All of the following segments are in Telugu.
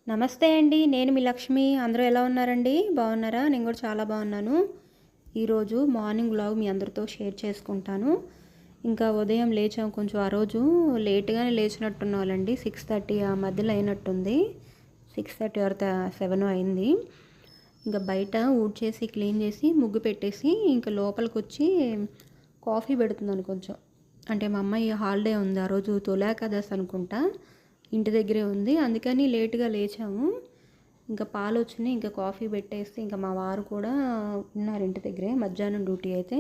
నమస్తే అండి. నేను మీ లక్ష్మి. అందరూ ఎలా ఉన్నారండి? బాగున్నారా? నేను కూడా చాలా బాగున్నాను. ఈరోజు మార్నింగ్ వ్లాగ్ మీ అందరితో షేర్ చేసుకుంటాను. ఇంకా ఉదయం లేచాం, కొంచెం ఆ రోజు లేట్‌గానే లేచినట్టున్నాంలెండి. 6:30 ఆ మధ్యలో అయినట్టుంది. 6:30 ఆర్ 7 అయింది. ఇంకా బయట ఊడ్చేసి క్లీన్ చేసి ముగ్గు పెట్టేసి ఇంకా లోపలికొచ్చి కాఫీ పెడుతున్నాను కొంచెం. అంటే మా అమ్మాయి హాలిడే ఉంది. ఆ రోజు తొలేకాదశి అనుకుంటా. ఇంటి దగ్గరే ఉంది. అందుకని లేట్‌గా లేచాము. ఇంకా పాలొచ్చినాయి. ఇంకా కాఫీ పెట్టేస్తే ఇంకా మా వారు కూడా ఉన్నారు ఇంటి దగ్గరే. మధ్యాహ్నం డ్యూటీ అయితే.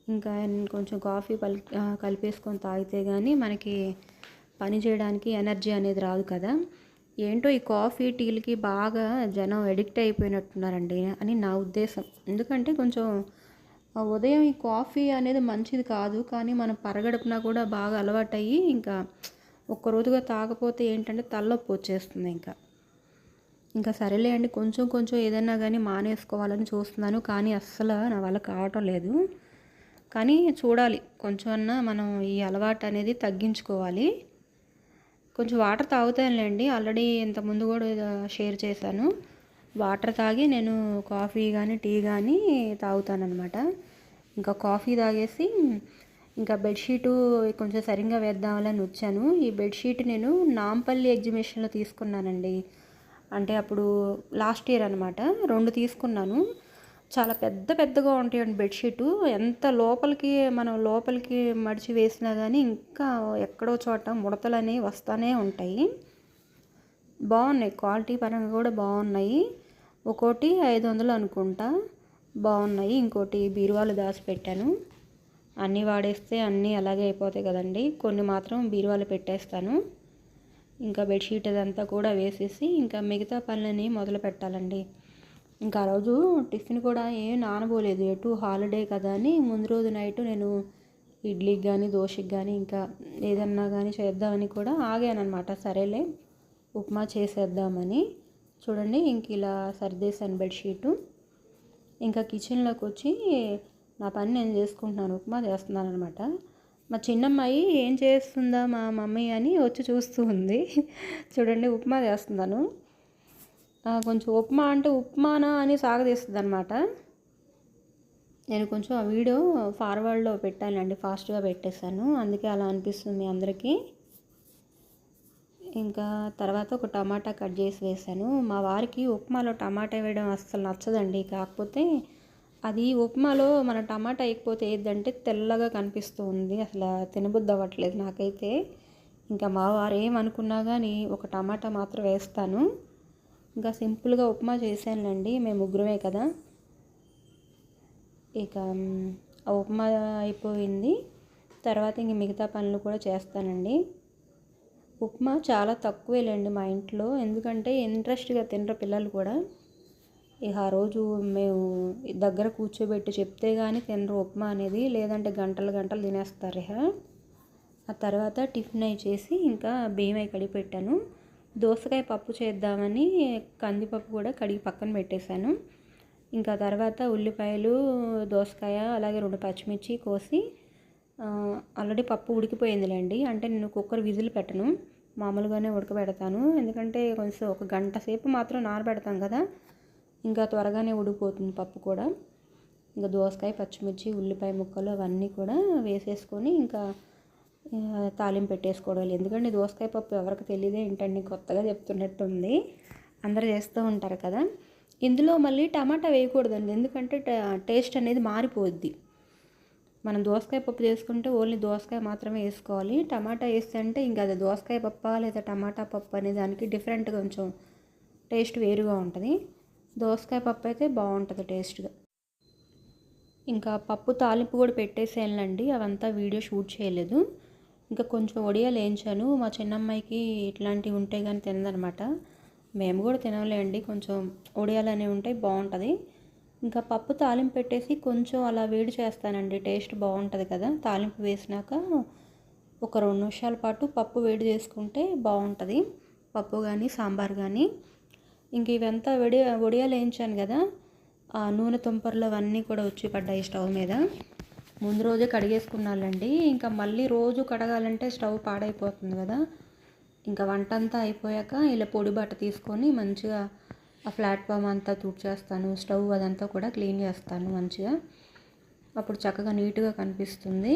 ఇంకా ఆయన కొంచెం కాఫీ కలిపేసుకొని తాగితే గానీ మనకి పని చేయడానికి ఎనర్జీ అనేది రాదు కదా! ఏంటో ఈ కాఫీ, టీలకి బాగా జనం అడిక్ట్ అయిపోయినట్టున్నారండి అని నా ఉద్దేశం. ఎందుకంటే కొంచెం ఉదయం ఈ కాఫీ అనేది మంచిది కాదు. కానీ మనం పరగడుపున కూడా బాగా అలవాటయ్యి ఇంకా ఒక్కరోజుగా తాగపోతే ఏంటంటే తలనొప్పి వచ్చేస్తుంది ఇంకా. ఇంకా సరేలే అండి, కొంచెం కొంచెం ఏదైనా కానీ మానేసుకోవాలని చూస్తున్నాను. కానీ అస్సలు నా వల్ల కావటం లేదు. కానీ చూడాలి, కొంచెం అన్నా మనం ఈ అలవాటు అనేది తగ్గించుకోవాలి. కొంచెం వాటర్ తాగుతానులేండి. ఆల్రెడీ ఇంతకుముందు కూడా షేర్ చేశాను. వాటర్ తాగి నేను కాఫీ కానీ టీ కానీ తాగుతానన్నమాట. ఇంకా కాఫీ తాగేసి ఇంకా బెడ్షీటు కొంచెం సరిగ్గా వేద్దామని వచ్చాను. ఈ బెడ్షీట్ నేను నాంపల్లి ఎగ్జిబిషన్లో తీసుకున్నానండి. అంటే అప్పుడు లాస్ట్ ఇయర్ అనమాట. 2 తీసుకున్నాను. చాలా పెద్ద పెద్దగా ఉంటాయండి బెడ్షీటు. ఎంత మనం లోపలికి మడిచి వేసినా కానీ ఇంకా ఎక్కడో చోట ముడతలు అనేవి వస్తూనే ఉంటాయి. బాగున్నాయి, క్వాలిటీ పరంగా కూడా బాగున్నాయి. ఒక్కోటి 500 అనుకుంటా. బాగున్నాయి. ఇంకోటి బీరువాలో దాచిపెట్టాను. అన్నీ వాడేస్తే అన్నీ అలాగే అయిపోతాయి కదండి. కొన్ని మాత్రం బీరువాలో పెట్టేస్తాను. ఇంకా బెడ్షీట్ అదంతా కూడా వేసేసి ఇంకా మిగతా పనులని మొదలు పెట్టాలండి. ఇంకా ఆ రోజు టిఫిన్ కూడా ఏం నానబోలేదు, ఎటు హాలిడే కదా అని ముందు రోజు నైట్ నేను ఇడ్లీకి కానీ దోశకి కానీ ఇంకా ఏదన్నా కానీ చేద్దామని కూడా ఆగానమాట. సరేలే ఉప్మా చేసేద్దామని. చూడండి ఇంక ఇలా సర్దేశాను బెడ్షీటు. ఇంకా కిచెన్లోకి వచ్చి నా పని నేను చేసుకుంటున్నాను. ఉప్మా చేస్తున్నాను అనమాట. మా చిన్నమ్మాయి ఏం చేస్తుందా మా మమ్మీ అని వచ్చి చూస్తూ ఉంది. చూడండి ఉప్మా చేస్తున్నాను. కొంచెం ఉప్మా అంటే ఉప్మానా అని సాగదీస్తుంది అనమాట. నేను కొంచెం ఆ వీడియో ఫార్వర్డ్లో పెట్టానండి, ఫాస్ట్గా పెట్టేశాను. అందుకే అలా అనిపిస్తుంది మీ అందరికీ. ఇంకా తర్వాత ఒక టమాటా కట్ చేసి వేసాను. మా వారికి ఉప్మాలో టమాటా వేయడం అస్సలు నచ్చదండి. కాకపోతే అది ఉప్మాలో మన టమాటా వేయకపోతే ఏంటంటే తెల్లగా కనిపిస్తూ ఉంది. అసలు తినబుద్ధి అవ్వట్లేదు నాకైతే. ఇంకా మా వారు ఏమనుకున్నా కానీ ఒక టమాటా మాత్రం వేస్తాను. ఇంకా సింపుల్గా ఉప్మా చేశానులేండి, మేము ముగ్గురమే కదా. ఇక ఆ ఉప్మా అయిపోయింది. తర్వాత ఇంక మిగతా పనులు కూడా చేస్తానండి. ఉప్మా చాలా తక్కువేలేండి మా ఇంట్లో, ఎందుకంటే ఇంట్రెస్ట్గా తినరు పిల్లలు కూడా. ఇక ఆ రోజు మేము దగ్గర కూర్చోబెట్టి చెప్తే కానీ తినరు ఉప్మా అనేది, లేదంటే గంటలు గంటలు తినేస్తారు. ఇక ఆ తర్వాత టిఫిన్ అయి చేసి ఇంకా బియ్యం అయి కడిగి పెట్టాను. దోసకాయ పప్పు చేద్దామని కందిపప్పు కూడా కడిగి పక్కన పెట్టేశాను. ఇంకా తర్వాత ఉల్లిపాయలు, దోసకాయ, అలాగే 2 పచ్చిమిర్చి కోసి ఆల్రెడీ పప్పు ఉడికిపోయిందిలేండి. అంటే నేను కుక్కర్ విజిల్ పెట్టను, మామూలుగానే ఉడకబెడతాను. ఎందుకంటే కొంచెం ఒక గంట సేపు మాత్రం నానబెడతాం కదా, ఇంకా త్వరగానే ఉడికిపోతుంది పప్పు కూడా. ఇంకా దోసకాయ, పచ్చిమిర్చి, ఉల్లిపాయ ముక్కలు అవన్నీ కూడా వేసేసుకొని ఇంకా తాలింపు పెట్టేసుకోవడం. ఎందుకంటే దోసకాయ పప్పు ఎవరికి తెలియదే ఏంటండి, కొత్తగా చెప్తున్నట్టుంది. అందరూ చేస్తూ ఉంటారు కదా. ఇందులో మళ్ళీ టమాటా వేయకూడదండి, ఎందుకంటే టేస్ట్ అనేది మారిపోద్ది. మనం దోసకాయ పప్పు చేసుకుంటే ఓన్లీ దోసకాయ మాత్రమే వేసుకోవాలి. టమాటా వేస్తే అంటే ఇంకా అది దోసకాయ పప్పా లేదా టమాటా పప్పు అనే దానికి డిఫరెంట్గా కొంచెం టేస్ట్ వేరుగా ఉంటుంది. దోసకాయ పప్పు అయితే బాగుంటుంది టేస్ట్గా. ఇంకా పప్పు తాలింపు కూడా పెట్టేసేయాలండి, అవంతా వీడియో షూట్ చేయలేదు. ఇంకా కొంచెం వడియాలు వేయించాను. మా చిన్నమ్మాయికి ఇట్లాంటివి ఉంటే కానీ తినదనమాట. మేము కూడా తినలేండి, కొంచెం వడియాలు అనేవి ఉంటే బాగుంటుంది. ఇంకా పప్పు తాలింపు పెట్టేసి కొంచెం అలా వేడి చేస్తానండి, టేస్ట్ బాగుంటుంది కదా. తాలింపు వేసినాక ఒక 2 నిమిషాల పాటు పప్పు వేడి చేసుకుంటే బాగుంటుంది, పప్పు కానీ సాంబార్ కానీ. ఇంక ఇవంతా వడియాలు వేయించాను కదా, ఆ నూనె తుంపర్లు అవన్నీ కూడా వచ్చి పడ్డాయి స్టవ్ మీద. ముందు రోజే కడిగేసుకున్నానండి. ఇంకా మళ్ళీ రోజు కడగాలంటే స్టవ్ పాడైపోతుంది కదా. ఇంకా వంట అంతా అయిపోయాక ఇలా పొడి బట్ట తీసుకొని మంచిగా ఆ ప్లాట్ఫామ్ అంతా తుడిచేస్తాను, స్టవ్ అదంతా కూడా క్లీన్ చేస్తాను మంచిగా. అప్పుడు చక్కగా నీట్గా కనిపిస్తుంది.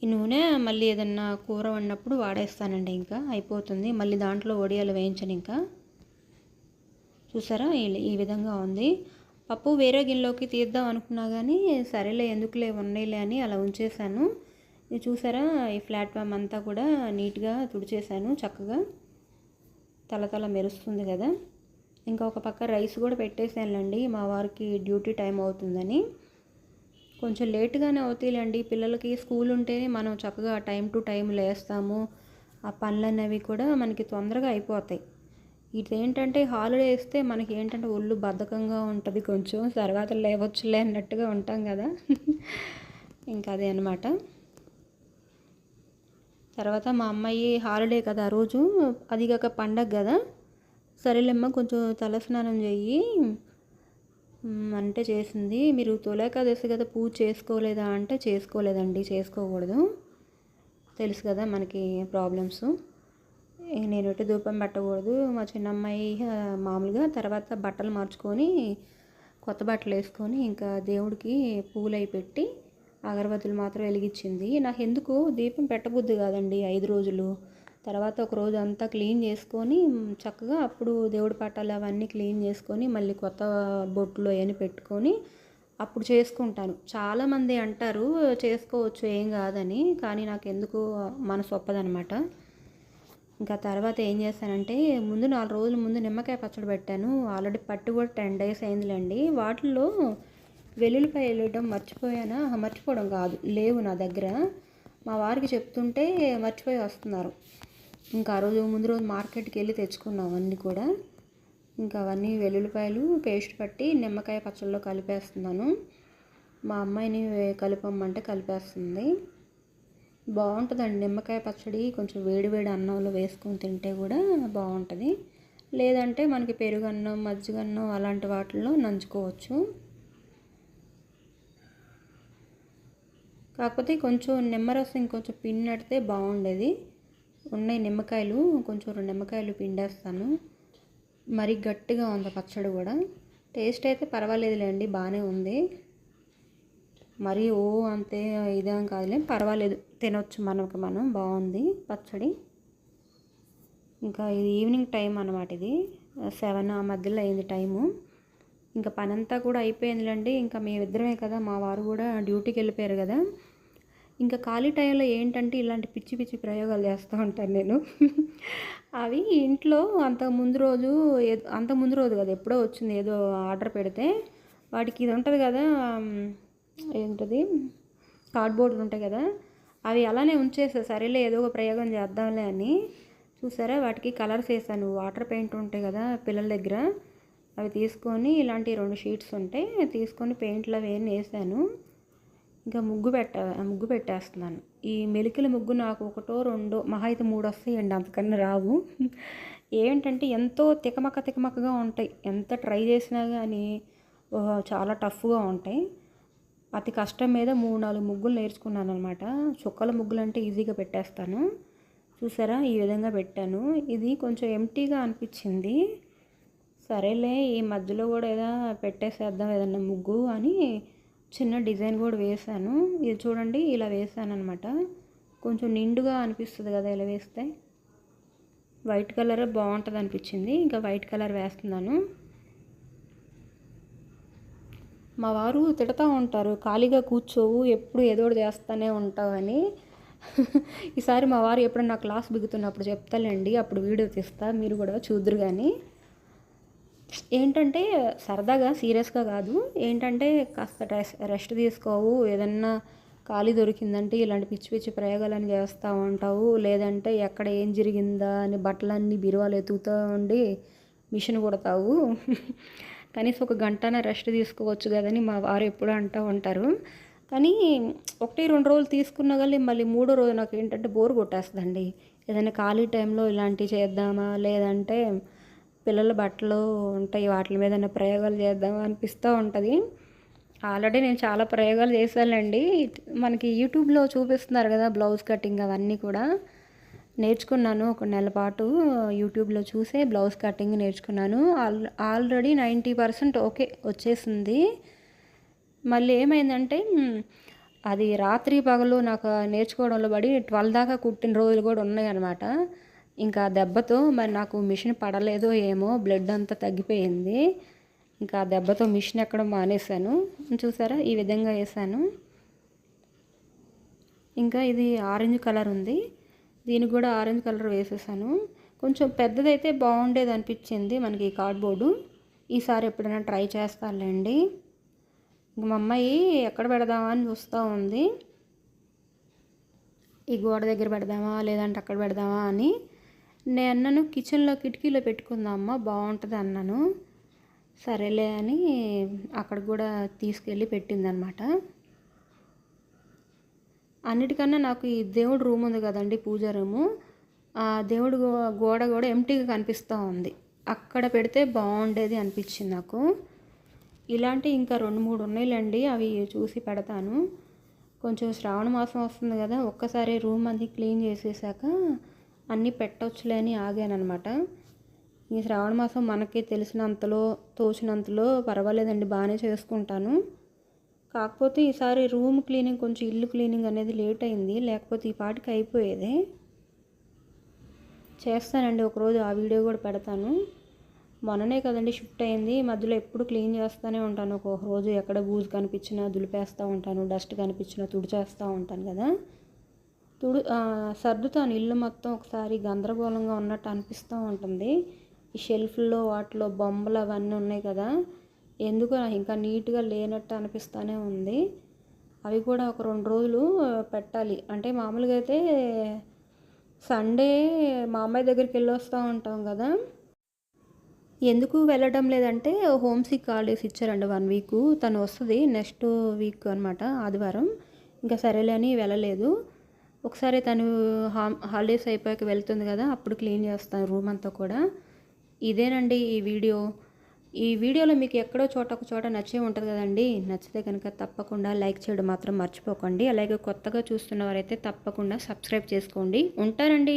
ఈ నూనె మళ్ళీ ఏదన్నా కూర వండినప్పుడు వాడేస్తానండి, ఇంకా అయిపోతుంది. మళ్ళీ దాంట్లో వడియాలు వేయించను ఇంకా. చూసారా ఈ విధంగా ఉంది. పప్పు వేరే గిన్నెలోకి తీద్దాం అనుకున్నా కానీ సరేలే ఎందుకులే ఉన్నాయిలే అని అలా ఉంచేసాను. ఇది చూసారా, ఈ ప్లాట్ఫామ్ అంతా కూడా నీట్గా తుడిచేసాను, చక్కగా తలతల మెరుస్తుంది కదా. ఇంకా ఒక పక్క రైస్ కూడా పెట్టేసానులేండి, మా వారికి డ్యూటీ టైం అవుతుందని. కొంచెం లేట్గానే అవుతాయిలేండి, పిల్లలకి స్కూల్ ఉంటేనే మనం చక్కగా టైం టు టైం లేస్తాము, ఆ పనులనేవి కూడా మనకి తొందరగా అయిపోతాయి. ఇదేంటంటే హాలిడే ఇస్తే మనకి ఏంటంటే ఒళ్ళు బద్ధకంగా ఉంటుంది, కొంచెం తర్వాత లేవచ్చులే అన్నట్టుగా ఉంటాం కదా. ఇంకా అదే అనమాట. తర్వాత మా అమ్మాయి హాలిడే కదా ఆ రోజు, అది కాక పండగ కదా, సరేలేమ్మ కొంచెం తలస్నానం చెయ్యి అంటే చేసింది. మీరు తొలేకాదశి కదా పూజ చేసుకోలేదా అంటే చేసుకోలేదండి, చేసుకోకూడదు, తెలుసు కదా మనకి ప్రాబ్లమ్స్. నేను ఎటు ధూపం పెట్టకూడదు. మా చిన్నమ్మాయి మామూలుగా తర్వాత బట్టలు మార్చుకొని కొత్త బట్టలు వేసుకొని ఇంకా దేవుడికి పూలు అవి పెట్టి అగరబత్తులు మాత్రం వెలిగించింది. నాకు ఎందుకు దీపం పెట్టబుద్ది కాదండి 5 రోజులు. తర్వాత ఒక రోజు అంతా క్లీన్ చేసుకొని చక్కగా అప్పుడు దేవుడి పటాలు అవన్నీ క్లీన్ చేసుకొని మళ్ళీ కొత్త బొట్లు అవన్నీ పెట్టుకొని అప్పుడు చేసుకుంటాను. చాలామంది అంటారు చేసుకోవచ్చు ఏం కాదని, కానీ నాకు ఎందుకు మనసు ఒప్పదనమాట. ఇంకా తర్వాత ఏం చేశానంటే ముందు 4 రోజుల ముందు నిమ్మకాయ పచ్చడి పెట్టాను. ఆల్రెడీ పట్టి కూడా 10 days అయిందిలేండి. వాటిల్లో వెల్లుల్లిపాయ వేయడం మర్చిపోయానా, మర్చిపోవడం కాదు, లేవు నా దగ్గర. మా వారికి చెప్తుంటే మర్చిపోయి వస్తున్నారు. ఇంకా ఆ రోజు ముందు రోజు మార్కెట్కి వెళ్ళి తెచ్చుకున్నాం అన్నీ కూడా. ఇంకా అవన్నీ వెల్లుల్లిపాయలు పేస్ట్ పట్టి నిమ్మకాయ పచ్చడిలో కలిపేస్తున్నాను. మా అమ్మాయిని కలిపమ్మంటే కలిపేస్తుంది. బాగుంటుందండి నిమ్మకాయ పచ్చడి, కొంచెం వేడివేడి అన్నంలో వేసుకొని తింటే కూడా బాగుంటుంది. లేదంటే మనకి పెరుగన్నం, మజ్జిగన్నం అలాంటి వాటిల్లో నంచుకోవచ్చు. కాకపోతే కొంచెం నిమ్మరసం ఇంకొంచెం పిండితే బాగుండేది. ఉన్నాయి నిమ్మకాయలు, కొంచెం 2 నిమ్మకాయలు పిండేస్తాను. మరీ గట్టిగా ఉంది పచ్చడి కూడా. టేస్ట్ అయితే పర్వాలేదులేండి, బాగానే ఉంది. మరీ అంతే ఇదేం కాదులే, పర్వాలేదు, తినొచ్చు మనం, బాగుంది పచ్చడి. ఇంకా ఇది ఈవినింగ్ టైం అనమాట, ఇది 7 ఆ మధ్యలో అయింది టైము. ఇంకా పని అంతా కూడా అయిపోయిందిలేండి. ఇంకా మేమిద్దరమే కదా, మా వారు కూడా డ్యూటీకి వెళ్ళిపోయారు కదా. ఇంకా ఖాళీ టైంలో ఏంటంటే ఇలాంటి పిచ్చి పిచ్చి ప్రయోగాలు చేస్తూ ఉంటాను నేను. అవి ఇంట్లో అంతకుముందు రోజు కదా ఎప్పుడో వచ్చింది ఏదో ఆర్డర్ పెడితే, వాటికి ఇది ఉంటుంది కదా, ఏంటది కార్డ్బోర్డులు ఉంటాయి కదా, అవి అలానే ఉంచేసా. సరేలే ఏదో ఒక ప్రయోగం చేద్దాంలే అని. చూసారా, వాటికి కలర్స్ వేసాను. వాటర్ పెయింట్ ఉంటాయి కదా పిల్లల దగ్గర, అవి తీసుకొని ఇలాంటి 2 షీట్స్ ఉంటాయి తీసుకొని పెయింట్లు అవి వేసాను. ఇంకా ముగ్గు పెట్టేస్తున్నాను. ఈ మెలికల ముగ్గు నాకు 1, 2 మహా అయితే 3 వస్తాయండి, అంతకన్నా రావు. ఏంటంటే ఎంతో తికమకగా ఉంటాయి, ఎంత ట్రై చేసినా కానీ చాలా టఫ్గా ఉంటాయి. అతి కష్టం మీద 3-4 ముగ్గులు నేర్చుకున్నాను అనమాట. చుక్కల ముగ్గులు అంటే ఈజీగా పెట్టేస్తాను. చూసారా, ఈ విధంగా పెట్టాను. ఇది కొంచెం ఎంటీగా అనిపించింది. సరేలే ఈ మధ్యలో కూడా ఏదో పెట్టేసేద్దాం ఏదన్నా ముగ్గు అని చిన్న డిజైన్ కూడా వేసాను. ఇది చూడండి, ఇలా వేసాను అనమాట. కొంచెం నిండుగా అనిపిస్తుంది కదా ఇలా వేస్తే. వైట్ కలర్ బాగుంటుంది అనిపించింది, ఇంకా వైట్ కలర్ వేస్తున్నాను. మా వారు తిడతా ఉంటారు, ఖాళీగా కూర్చోవు, ఎప్పుడు ఏదో ఒకటి చేస్తూనే ఉంటావని. ఈసారి మా వారు ఎప్పుడన్నా క్లాస్ బిగుతున్నప్పుడు చెప్తాలేండి, అప్పుడు వీడియో తీస్తా, మీరు కూడా చూద్దరు. కానీ ఏంటంటే సరదాగా, సీరియస్గా కాదు, ఏంటంటే కాస్త రెస్ట్ తీసుకోవు, ఏదన్నా ఖాళీ దొరికిందంటే ఇలాంటి పిచ్చి పిచ్చి ప్రయోగాలని చేస్తూ ఉంటావు, లేదంటే ఎక్కడ ఏం జరిగిందా అని బట్టలన్నీ బీరువాలు ఎతుకుతూ ఉండి మిషన్ కుడతావు, కనీసం 1 గంటన రెస్ట్ తీసుకోవచ్చు కదని మా వారు ఎప్పుడూ అంటూ ఉంటారు. కానీ 1-2 రోజులు తీసుకున్నా కానీ మళ్ళీ 3వ రోజు నాకు ఏంటంటే బోర్ కొట్టేస్తుందండి. ఏదైనా ఖాళీ టైంలో ఇలాంటివి చేద్దామా, లేదంటే పిల్లల బట్టలు ఉంటాయి వాటి మీద ప్రయోగాలు చేద్దామా అనిపిస్తూ ఉంటుంది. ఆల్రెడీ నేను చాలా ప్రయోగాలు చేశానండి. మనకి యూట్యూబ్లో చూపిస్తున్నారు కదా బ్లౌజ్ కటింగ్ అవన్నీ కూడా నేర్చుకున్నాను. ఒక నెల పాటు యూట్యూబ్లో చూసే బ్లౌజ్ కటింగ్ నేర్చుకున్నాను. ఆల్రెడీ 90% ఓకే వచ్చేసింది. మళ్ళీ ఏమైందంటే అది రాత్రి పగలు నాకు నేర్చుకోవడంలో పడి 12 దాకా కుట్టిన రోజులు కూడా ఉన్నాయన్నమాట. ఇంకా దెబ్బతో మరి నాకు మిషన్ పడలేదో ఏమో బ్లడ్ అంతా తగ్గిపోయింది. ఇంకా దెబ్బతో మిషన్ ఎక్కడం మానేశాను. చూసారా ఈ విధంగా వేసాను. ఇంకా ఇది ఆరెంజ్ కలర్ ఉంది, దీనికి కూడా ఆరెంజ్ కలర్ వేసేసాను. కొంచెం పెద్దదైతే బాగుండేది అనిపించింది మనకి కార్డ్బోర్డు. ఈసారి ఎప్పుడైనా ట్రై చేస్తానులేండి. ఇంక మా అమ్మాయి ఎక్కడ పెడదామా అని చూస్తూ ఉంది. ఈ గోడ దగ్గర పెడదామా లేదంటే అక్కడ పెడదామా అని. నేను అన్నాను కిచెన్లో కిటికీలో పెట్టుకుందామా బాగుంటుంది అన్నాను. సరేలే అని అక్కడ కూడా తీసుకెళ్ళి పెట్టిందనమాట. అన్నిటికన్నా నాకు ఈ దేవుడు రూమ్ ఉంది కదండి, పూజ రూము, ఆ దేవుడు గోడ కూడా ఎంటీగా కనిపిస్తూ ఉంది. అక్కడ పెడితే బాగుండేది అనిపించింది నాకు. ఇలాంటి ఇంకా 2-3 ఉన్నాయిలేండి, అవి చూసి పెడతాను. కొంచెం శ్రావణ మాసం వస్తుంది కదా, ఒక్కసారి రూమ్ అది క్లీన్ చేసేసాక అన్నీ పెట్టవచ్చులే అని ఆగానమాట. ఈ శ్రావణ మాసం మనకి తెలిసినంతలో తోచినంతలో పర్వాలేదండి, బాగానే చేసుకుంటాను. కాకపోతే ఈసారి రూమ్ క్లీనింగ్ కొంచెం ఇల్లు క్లీనింగ్ అనేది లేట్ అయింది, లేకపోతే ఈ పాటికి అయిపోయేది. చేస్తానండి ఒకరోజు, ఆ వీడియో కూడా పెడతాను. మొన్ననే కదండి షిఫ్ట్ అయింది, మధ్యలో ఎప్పుడు క్లీన్ చేస్తూనే ఉంటాను. ఒక్కొక్క రోజు ఎక్కడ బూజు కనిపించినా దులిపేస్తూ ఉంటాను, డస్ట్ కనిపించినా తుడిచేస్తూ ఉంటాను కదా. సర్దుతాను ఇల్లు మొత్తం, ఒకసారి గందరగోళంగా ఉన్నట్టు అనిపిస్తూ ఉంటుంది. ఈ షెల్ఫ్లో వాటిలో బొమ్మలు అవన్నీ ఉన్నాయి కదా, ఎందుకో ఇంకా నీట్గా లేనట్టు అనిపిస్తూనే ఉంది. అవి కూడా ఒక 2 రోజులు పెట్టాలి. అంటే మామూలుగా అయితే సండే మా అమ్మాయి దగ్గరికి వెళ్ళొస్తూ ఉంటాం కదా. ఎందుకు వెళ్ళడం లేదంటే హోమ్ సిక్ హాలిడేస్ ఇచ్చారండి 1 వీక్. తను వస్తుంది నెక్స్ట్ వీక్ అనమాట, ఆదివారం. ఇంకా సరేలే అని వెళ్ళలేదు. ఒకసారి తను హాలిడేస్ అయిపోయాక వెళ్తుంది కదా, అప్పుడు క్లీన్ చేస్తాను రూమ్ అంతా కూడా. ఇదేనండి ఈ వీడియో. ఈ వీడియోలో మీకు ఎక్కడో చోట ఒక చోట నచ్చే ఉంటుంది కదండి. నచ్చితే కనుక తప్పకుండా లైక్ చేయడం మాత్రం మర్చిపోకండి. అలాగే కొత్తగా చూస్తున్న వారైతే తప్పకుండా సబ్స్క్రైబ్ చేసుకోండి. ఉంటానండి.